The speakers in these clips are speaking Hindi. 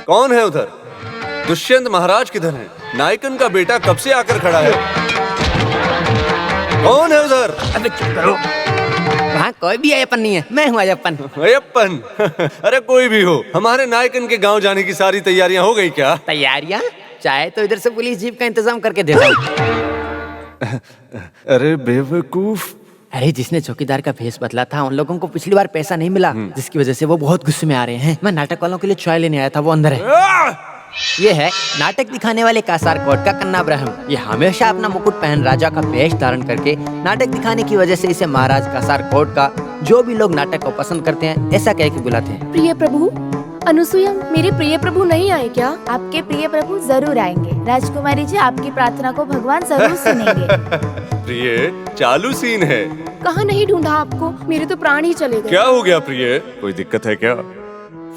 कौन है उधर? दुष्यंत महाराज किधर हैं? नायकन का बेटा कब से आकर खड़ा है? कौन है उधर? अबे चुप करो। वहाँ कोई भी अयप्पन नहीं है, मैं हूँ अयप्पन। अयप्पन? अरे कोई भी हो, हमारे नायकन के गांव जाने की सारी तैयारियां हो गई क्या? तैयारियाँ? चाहे तो इधर से पुलिस जीप का इंतजाम करके देता हूँ। अरे बेवकूफ। अरे जिसने चौकीदार का भेष बदला था उन लोगों को पिछली बार पैसा नहीं मिला, जिसकी वजह से वो बहुत गुस्से में आ रहे हैं। मैं नाटक वालों के लिए चाय लेने आया था, वो अंदर है। ये है नाटक दिखाने वाले कासार कोट का कन्ना ब्रह्म। ये हमेशा अपना मुकुट पहन राजा का वेश धारण करके नाटक दिखाने की वजह से इसे महाराज कासार कोट का जो भी लोग नाटक को पसंद करते हैं ऐसा कह के बुलाते हैं। प्रिय प्रभु, अनुसुईया, मेरे प्रिय प्रभु नहीं आए क्या? आपके प्रिय प्रभु जरूर आएंगे। राजकुमारी जी, आपकी प्रार्थना को भगवान जरूर सुनेंगे। प्रिय, चालू सीन है। कहाँ नहीं ढूंढा आपको, मेरे तो प्राण ही चले गए। क्या हो गया प्रिय? कोई दिक्कत है क्या?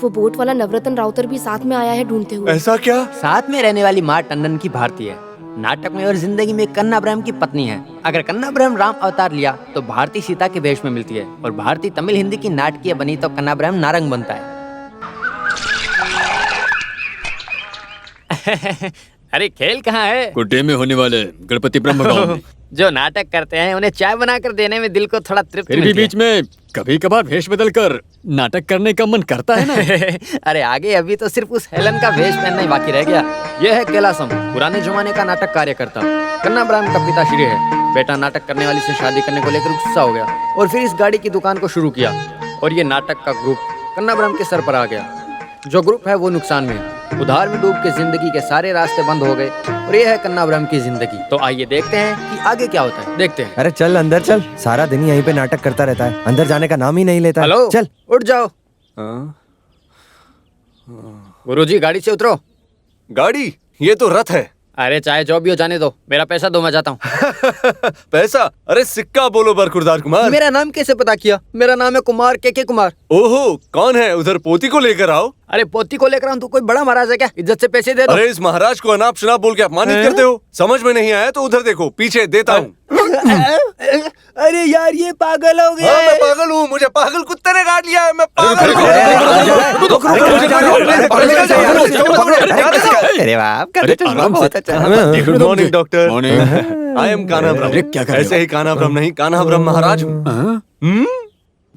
वो बोट वाला नवरत्न राउतर भी साथ में आया है ढूंढते हुए। ऐसा क्या? साथ में रहने वाली माँ टंडन की भारती है, नाटक में और जिंदगी में कन्ना ब्रह्म की पत्नी है। अगर कन्ना ब्रह्म राम अवतार लिया तो भारती सीता के वेश में मिलती है, और भारती तमिल हिंदी की नाटकीय बनी तो कन्ना ब्रह्म नारंग बनता है। अरे खेल कहाँ है? गुड्डे में होने वाले गणपति ब्रह्म गांव में। जो नाटक करते हैं उन्हें चाय बनाकर देने में दिल को थोड़ा तृप्ति फिर भी मिलती है। बीच में कभी कभार भेष बदल कर नाटक करने का मन करता है ना। अरे आगे अभी तो सिर्फ उस हेलन का वेश पहनना ही बाकी रह गया। यह है कैलासम, पुराने जमाने का नाटक कार्यकर्ता। कन्ना ब्रह्म का पिताश्री है। बेटा नाटक करने वाली से शादी करने को लेकर गुस्सा हो गया और फिर इस गाड़ी की दुकान को शुरू किया, और ये नाटक का ग्रुप कन्ना ब्रह्म के सर पर आ गया। जो ग्रुप है वो नुकसान में है, उधार में डूब के जिंदगी के सारे रास्ते बंद हो गए, और ये है कन्ना ब्रह्म की जिंदगी। तो आइए देखते हैं कि आगे क्या होता है। देखते हैं। अरे चल अंदर चल, सारा दिन यहीं पे नाटक करता रहता है, अंदर जाने का नाम ही नहीं लेता है। हेलो, चल उठ जाओ। गुरुजी गाड़ी से उतरो। गाड़ी? ये तो रथ है। अरे चाहे जो भी हो जाने दो, मेरा पैसा दो, मैं जाता हूँ। पैसा? अरे सिक्का बोलो बरखुरदार कुमार। मेरा नाम कैसे पता किया? मेरा नाम है कुमार के कुमार। ओहो, कौन है उधर? पोती को लेकर आओ। अरे पोती को लेकर आऊं तो कोई बड़ा महाराज है क्या? इज्जत से पैसे दे दो। अरे इस महाराज को अनाप शनाप बोल के अपमानित करते हो। समझ में नहीं आया तो उधर देखो, पीछे देता हूँ। अरे यार ये पागल हो गया। हाँ, मैं पागल हूँ, मुझे पागल कुत्ते ने काट लिया है। मैं पागल हूँ। अरे वाह, good morning doctor. Morning. I am Kanha ब्रह्म। क्या कर रहे हो? ऐसे ही कान्हा ब्रह्म नहीं, कान्हा ब्रह्म महाराज हूँ।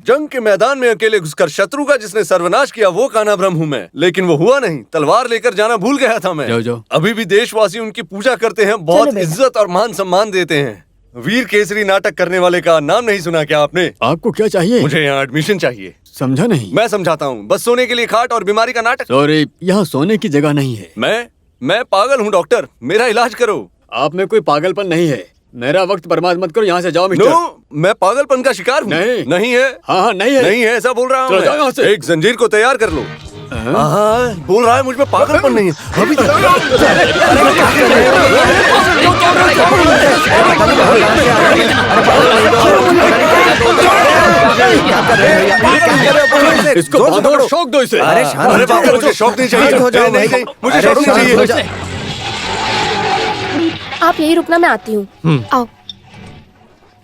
जंग के मैदान में अकेले घुसकर शत्रु का जिसने सर्वनाश किया वो कान्हा ब्रह्म हूँ मैं। लेकिन वो हुआ नहीं, तलवार लेकर जाना भूल गया था मैं। जाओ। अभी भी देशवासी उनकी पूजा करते हैं, बहुत इज्जत और मान सम्मान देते हैं। वीर केसरी नाटक करने वाले का नाम नहीं सुना क्या आपने? आपको क्या चाहिए? मुझे यहाँ एडमिशन चाहिए। समझा नहीं। मैं समझाता हूँ, बस सोने के लिए खाट और बीमारी का नाटक। सॉरी, यहाँ सोने की जगह नहीं है। मैं पागल हूँ डॉक्टर, मेरा इलाज करो। आप में कोई पागलपन नहीं है। मेरा वक्त बर्बाद मत करो, यहाँ से जाओ मिस्टर। नो, मैं पागलपन का शिकार हूँ। नहीं है। हाँ नहीं है। नहीं है, ऐसा बोल रहा चलो जाओ यहाँ हूँ। से। एक जंजीर को तैयार कर लो। हाँ, बोल रहा है मुझ में पागलपन नहीं है। अभी इसको बांधो और शौक दो इसे। अरे अरे बाप रे, मुझे शौक नहीं चाहिए। हो जाओ नहीं, भाई। मुझे अरे शौक नहीं शांत चाहिए। आप यही रुकना, मैं आती हूँ। आओ।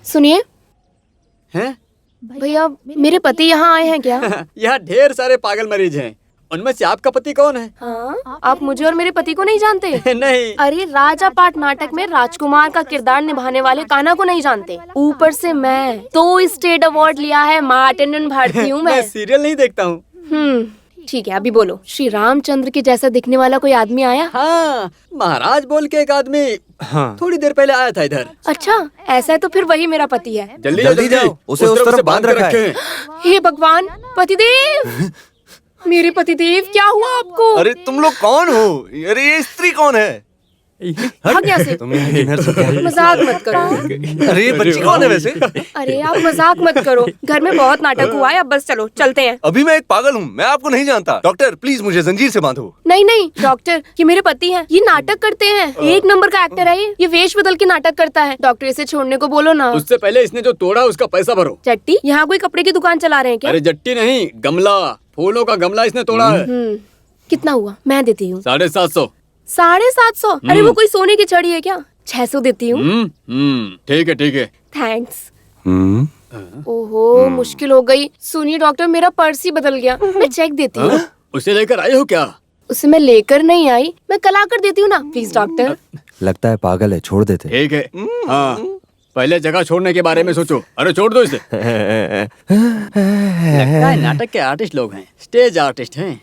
सुनिए हैं? भैया, मेरे पति यहाँ आए हैं क्या? यहाँ ढेर सारे पागल मरीज हैं। उनमें से आपका पति कौन है? हाँ, आप मुझे और मेरे पति को नहीं जानते? नहीं। अरे राजा पाठ नाटक में राजकुमार का किरदार निभाने वाले कान्हा को नहीं जानते? ऊपर से मैं 2 स्टेट अवार्ड लिया है, माँ टंडन भारती हूँ मैं। सीरियल नहीं देखता हूँ। ठीक है, अभी बोलो। श्री रामचंद्र के जैसा दिखने वाला कोई आदमी आया? हाँ, महाराज बोल के एक आदमी थोड़ी देर पहले आया था इधर। अच्छा, ऐसा है तो फिर वही मेरा पति है। जल्दी जाओ, उसे उस तरफ बांध रखा है। हे भगवान, पतिदेव! मेरे पतिदेव, क्या हुआ आपको? अरे तुम लोग कौन हो? अरे ये स्त्री कौन है? भाग यहाँ से। तुम यहाँ डिनर से पहले- मजाक मत करो। अरे ये बच्ची कौन है वैसे? अरे आप मजाक मत करो, घर में बहुत नाटक हुआ है, अब बस चलो चलते हैं। अभी मैं एक पागल हूँ, मैं आपको नहीं जानता। डॉक्टर प्लीज मुझे जंजीर से बांधो। नहीं नहीं डॉक्टर, ये मेरे पति हैं, ये नाटक करते हैं, 1 नंबर का एक्टर है ये वेश बदल के नाटक करता है। डॉक्टर इसे छोड़ने को बोलो ना। उससे पहले इसने जो तोड़ा उसका पैसा भरो। चट्टी, यहाँ कोई कपड़े की दुकान चला रहे हैं क्या? अरे जट्टी नहीं, गमला, फूलों का गमला इसने तोड़ा है। कितना हुआ? मैं देती हूँ। 750। 750? अरे वो कोई सोने की छड़ी है क्या? 600 देती हूँ। ठीक है। थैंक्स। ओहो मुश्किल हो गई। सुनिए डॉक्टर, मेरा पर्स ही बदल गया। मैं चेक देती हूँ। उसे लेकर आए हो क्या? उसे मैं लेकर नहीं आई, मैं कल आकर देती हूँ ना। Please doctor. लगता है पागल है, छोड़ देते। ठीक है। हाँ, पहले जगह छोड़ने के बारे में सोचो। अरे छोड़ दो इसे। लगता है नाटक के आर्टिस्ट लोग हैं, स्टेज आर्टिस्ट हैं।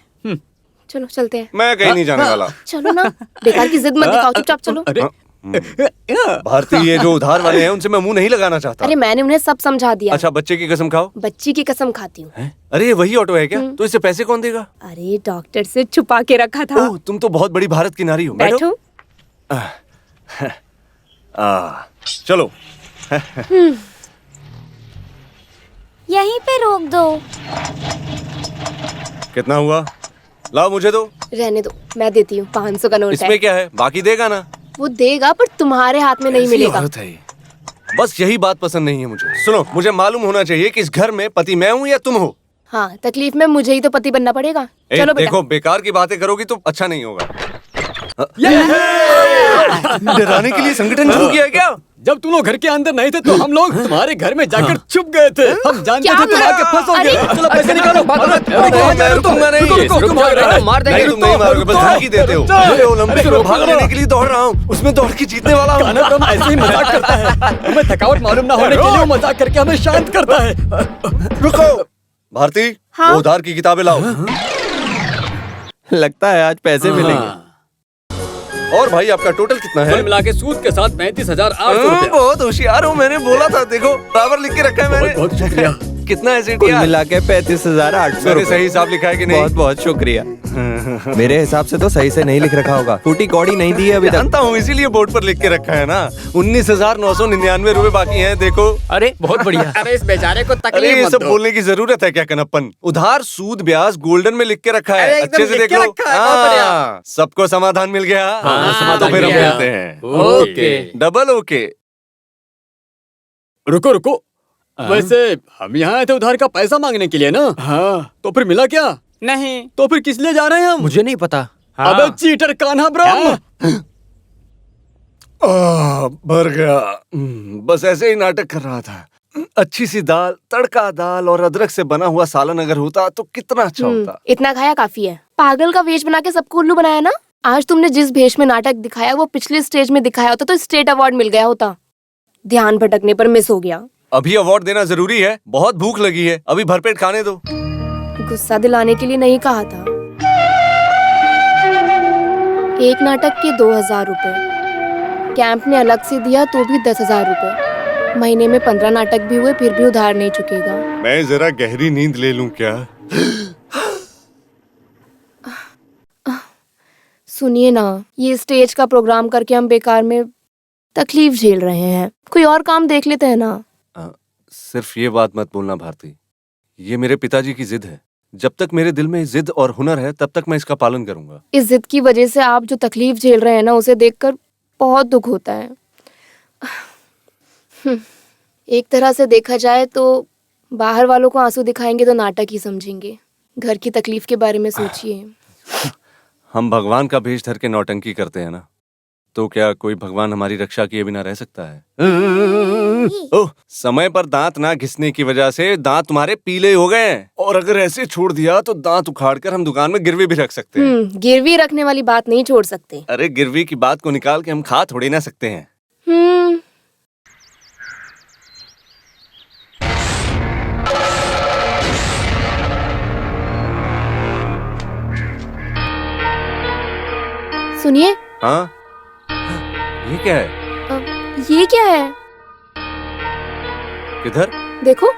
चलो चलते हैं। मैं कहीं नहीं जाने वाला। चलो ना, बेकार की जिद मत दिखाओ, चुपचाप चलो। अरे भारती, ये जो उधार वाले हैं उनसे मैं मुंह नहीं लगाना चाहता। अरे मैंने उन्हें सब समझा दिया। अच्छा, बच्चे की कसम खाओ। बच्ची की कसम खाती हूँ। अरे ये वही ऑटो है क्या? तो इससे पैसे कौन देगा? अरे डॉक्टर से छुपा के रखा था। ओह, तुम तो बहुत बड़ी भारत की नारी हो। बैठो। चलो। यहीं पे रोक दो। कितना हुआ? लाओ मुझे दो। रहने दो, मैं देती हूँ। 500 का नोट है। इसमें क्या है? बाकी देगा ना? वो देगा, पर तुम्हारे हाथ में नहीं कैसी मिलेगा। औरत है ये? बस यही बात पसंद नहीं है मुझे। सुनो, मुझे मालूम होना चाहिए कि इस घर में पति मैं हूँ या तुम हो। हाँ, तकलीफ में मुझे ही तो पति बनना पड़ेगा। ए, चलो बेटा। देखो, बेकार की बातें करोगी तो अच्छा नहीं होगा। डराने के लिए संगठन शुरू किया है क्या? जब तुम लोग घर के अंदर नहीं थे तो हम लोग तुम्हारे घर में जाकर छुप गए थे। हम जानते क्या थे तुम आके फंसोगे। अरे! चलो पैसे निकालो। मैं रुकूंगा नहीं। मार देंगे। नहीं, तुम नहीं मारोगे, बस धमकी देते हो। मैं ओलंपिक में भाग लेने के लिए दौड़ रहा हूँ, उसमें दौड़ के जीतने वाला हूँ। काना ब्रह्म ऐसे ही मजाक करता है। हमें थकावट मालूम ना होने के लिए वो मजाक करके हमें शांत करता है। रुको भारती, हाँ? वो उधार की किताबें लाओ। लगता है आज पैसे मिलेंगे। और भाई, आपका टोटल कितना है? कुल मिला के सूद के साथ 35,800 रुपया। बहुत होशियार हो, मैंने बोला था। देखो, बराबर लिख के रखा है मैंने। बहुत शुक्रिया। कितना है कुल सेठिया? मिला के 35,800। मैंने सही हिसाब लिखा है कि नहीं? बहुत बहुत शुक्रिया। मेरे हिसाब से तो सही से नहीं लिख रखा होगा। फूटी कौड़ी नहीं दी है अभी तक। जानता हूँ, इसीलिए बोर्ड पर लिख के रखा है ना। 19,999 रुपए बाकी हैं। देखो। अरे बहुत बढ़िया। अरे इस बेचारे को अरे तकलीफ ये मत सब दो। बोलने की जरूरत है क्या कनप्पन? उधार सूद ब्याज गोल्डन में लिख के रखा है। अरे एकदम अच्छे से लिख देख के लो। रखा है, बहुत बढ़िया। हाँ, सबको समाधान मिल गया। हाँ, तो समाधान फिर हम मिल गया। मिलते हैं। ओके। Double okay. रुको रुको, वैसे हम यहाँ आए थे उधार का पैसा मांगने के लिए ना। हाँ, तो फिर मिला क्या? नहीं। तो फिर किस लिए जा रहे हैं हम? मुझे नहीं पता। अबे चीटर कान्हा ब्रह्म। भर गया। बस ऐसे ही नाटक कर रहा था। अच्छी सी दाल, तड़का दाल और अदरक से बना हुआ सालन अगर होता तो कितना अच्छा होता। इतना खाया काफी है। पागल का वेश बना के सबको उल्लू बनाया ना। आज तुमने जिस भेष में नाटक दिखाया वो पिछले स्टेज में दिखाया होता तो स्टेट अवार्ड मिल गया होता। ध्यान भटकने पर मिस हो गया। अभी अवार्ड देना जरूरी है? बहुत भूख लगी है, अभी भरपेट खाने दो। गुस्सा दिलाने के लिए नहीं कहा था। एक नाटक के 2,000 रुपए, कैंप ने अलग से दिया तो भी 10,000 रुपए। महीने में 15 नाटक भी हुए फिर भी उधार नहीं चुकेगा। मैं जरा गहरी नींद ले लूं क्या? सुनिए ना, ये स्टेज का प्रोग्राम करके हम बेकार में तकलीफ झेल रहे हैं। कोई और काम देख लेते हैं ना। सिर्फ ये बात मत बोलना भारती, ये मेरे पिताजी की जिद है। जब तक मेरे दिल में जिद और हुनर है तब तक मैं इसका पालन करूंगा। इस जिद की वजह से आप जो तकलीफ झेल रहे हैं ना, उसे देखकर बहुत दुख होता है। एक तरह से देखा जाए तो बाहर वालों को आंसू दिखाएंगे तो नाटक ही समझेंगे। घर की तकलीफ के बारे में सोचिए। हम भगवान का भेष धर के नौटंकी करते हैं ना, तो क्या कोई भगवान हमारी रक्षा किए बिना रह सकता है? ओह, समय पर दांत ना घिसने की वजह से दांत तुम्हारे पीले हो गए हैं। और अगर ऐसे छोड़ दिया तो दांत उखाड़ कर हम दुकान में गिरवी भी रख सकते हैं। गिरवी रखने वाली बात नहीं छोड़ सकते। अरे गिरवी की बात को निकाल के हम खा थोड़ी ना सकते हैं। सुनिए। हाँ, ये क्या है? ये क्या है? किधर? देखो।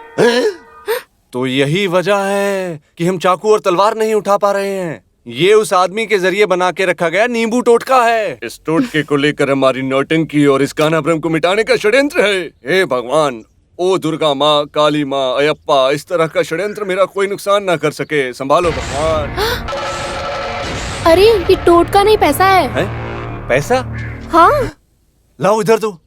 तो यही वजह है कि हम चाकू और तलवार नहीं उठा पा रहे हैं। ये उस आदमी के जरिए बना के रखा गया नींबू टोटका है। इस टोटके को लेकर हमारी नौटंकी और इस कान्हा ब्रह्म को मिटाने का षड्यंत्र है। हे भगवान, ओ दुर्गा माँ, काली माँ, अयप्पा, इस तरह का षड्यंत्र मेरा कोई नुकसान ना कर सके। संभालो भगवान। अरे ये टोटका नहीं, पैसा है। पैसा? हाँ। लाओ इधर दो।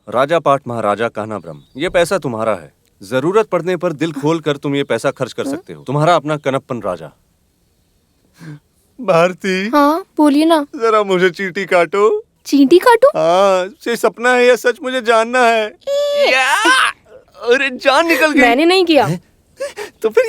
राजा पाठ महाराजा कान्हा ब्रह्म, ये पैसा तुम्हारा है। जरूरत पड़ने पर दिल खोल कर तुम ये पैसा खर्च कर सकते हो। तुम्हारा अपना कनप्पन राजा। भारती, हाँ बोलिए ना। जरा मुझे चींटी काटो। चींटी काटो? हाँ, ये सपना है या सच, मुझे जानना है। या! अरे जान निकल गई। मैंने नहीं किया। तो फिर